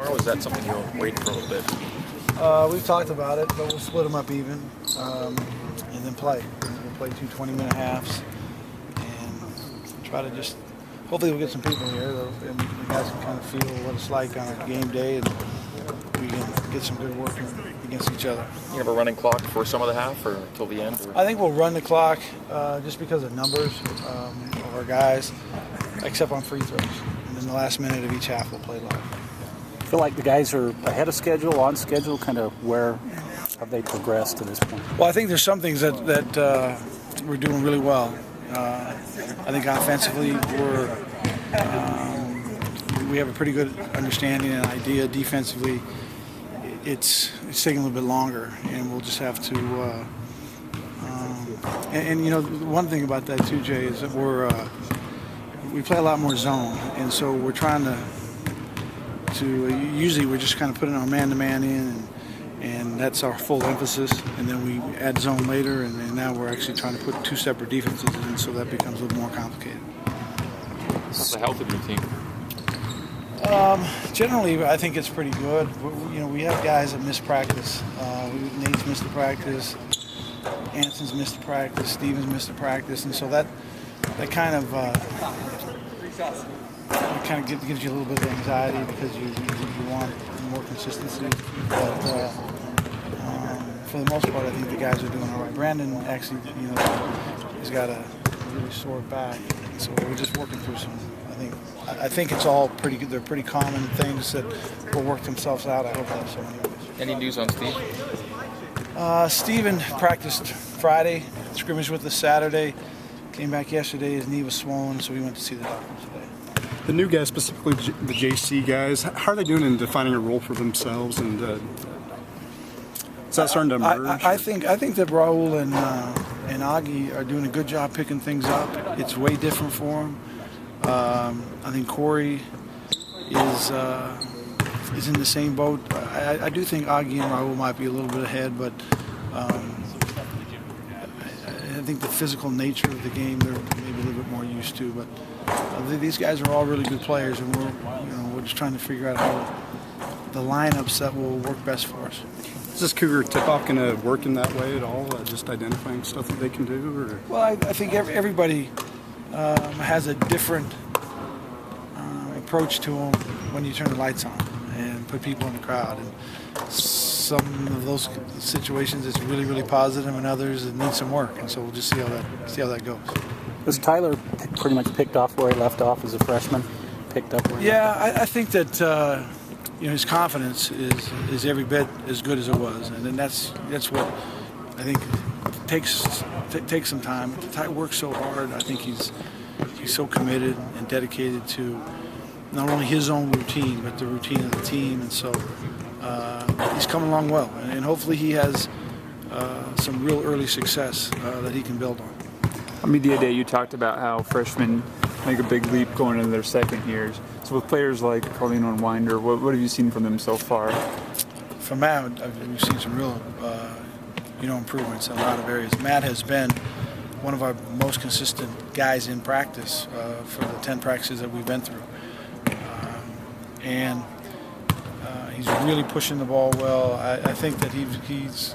tomorrow? Is that something you'll wait for a little bit? We've talked about it, but we'll split them up even and then play. We'll play 2 20-minute halves and try to just, hopefully we'll get some people here and the guys can kind of feel what it's like on a game day and we can get some good work against each other. You have a running clock for some of the half or until the end? Or? I think we'll run the clock just because of numbers of our guys, except on free throws. And then the last minute of each half we'll play live. I feel like the guys are ahead of schedule, on schedule, kind of where have they progressed to this point? Well, I think there's some things that we're doing really well. I think offensively we have a pretty good understanding and idea. Defensively, it's taking a little bit longer, and we'll just have to. And you know, one thing about that too, Jay, is that we play a lot more zone, and so we're trying to usually we're just kind of putting our man-to-man in, and that's our full emphasis, and then we add zone later, and now we're actually trying to put 2 separate defenses in, so that becomes a little more complicated. How's the health of your team? Generally, I think it's pretty good. You know, we have guys that miss practice. Nate's missed the practice, Anson's missed the practice, Steven's missed the practice, and so that kind of gives you a little bit of anxiety because you want more consistency. But for the most part, I think the guys are doing all right. Brandon actually, you know, he's got a really sore back, so we're just working through some. I think it's all pretty good. They're pretty common things that will work themselves out. I hope that's so. Anyways. Any news on Steve? Steven practiced Friday, scrimmaged with us Saturday, came back yesterday. His knee was swollen, so we went to see the doctor today. The new guys, specifically the JC guys, how are they doing in defining a role for themselves? And is that starting to emerge? I think that Raul and Augie are doing a good job picking things up. It's way different for them. I think Corey is in the same boat. I do think Augie and Raul might be a little bit ahead, but I think the physical nature of the game they're maybe a little bit more used to. But these guys are all really good players, and we're just trying to figure out how the lineups that will work best for us. Is this Cougar Tipoff going to work in that way at all? Just identifying stuff that they can do? Or? Well, I think everybody has a different approach to them when you turn the lights on and put people in the crowd. And some of those situations it's really, really positive, and others it needs some work. And so we'll just see how that goes. Was Tyler pretty much picked off where he left off as a freshman? Picked up where he left off? I think that his confidence is every bit as good as it was, and then that's what I think takes some time. Ty works so hard. I think he's so committed and dedicated to not only his own routine, but the routine of the team. And so he's coming along well. And hopefully he has some real early success that he can build on. On Media Day, you talked about how freshmen make a big leap going into their second years. So with players like Carlino and Winder, what have you seen from them so far? From Matt, we've seen some real improvements in a lot of areas. Matt has been one of our most consistent guys in practice for the 10 practices that we've been through. And he's really pushing the ball well. I think that he's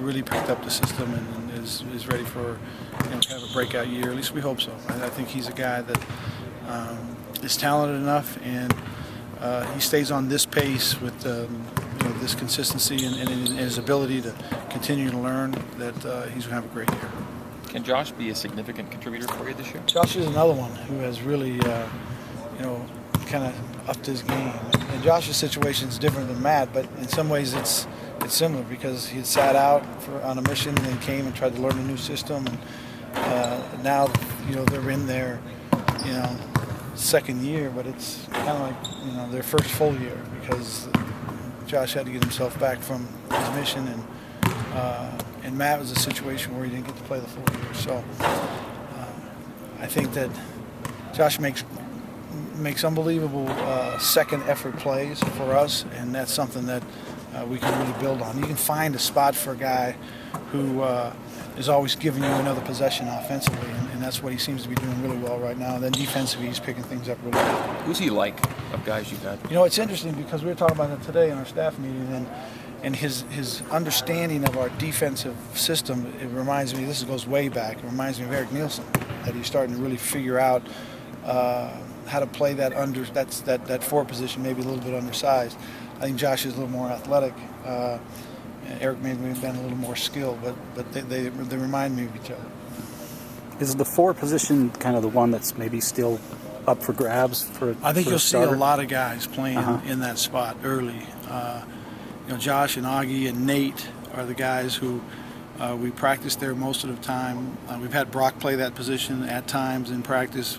really picked up the system and is ready for kind of a breakout year. At least we hope so. I think he's a guy that is talented enough, and he stays on this pace with this consistency and his ability to continue to learn that he's going to have a great year. Can Josh be a significant contributor for you this year? Josh is another one who has really, kind of upped his game. And Josh's situation is different than Matt, but in some ways it's similar because he had sat out on a mission and then came and tried to learn a new system. And now, they're in their, second year, but it's kind of like, their first full year because Josh had to get himself back from his mission, and Matt was a situation where he didn't get to play the full year. So I think that Josh makes unbelievable second effort plays for us, and that's something that we can really build on. You can find a spot for a guy who is always giving you another possession offensively, and that's what he seems to be doing really well right now. And then defensively, he's picking things up really well. Who's he like of guys you've had? You know, it's interesting because we were talking about it today in our staff meeting, and his understanding of our defensive system, it reminds me, this goes way back, it reminds me of Eric Nielsen, that he's starting to really figure out how to play that forward position, maybe a little bit undersized. I think Josh is a little more athletic. Eric may have been a little more skilled, but they remind me of each other. Is the forward position kind of the one that's maybe still up for grabs for? I think for you'll see a starter? lot of guys playing in that spot early. You know, Josh and Augie and Nate are the guys who we practice there most of the time. We've had Brock play that position at times in practice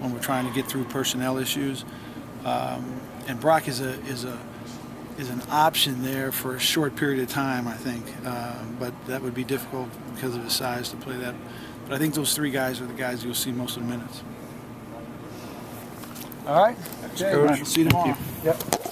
when we're trying to get through personnel issues. And Brock is an option there for a short period of time, I think. But that would be difficult because of his size to play that. But I think those three guys are the guys you'll see most of the minutes. All right. Okay. Coach. See you tomorrow. Yep.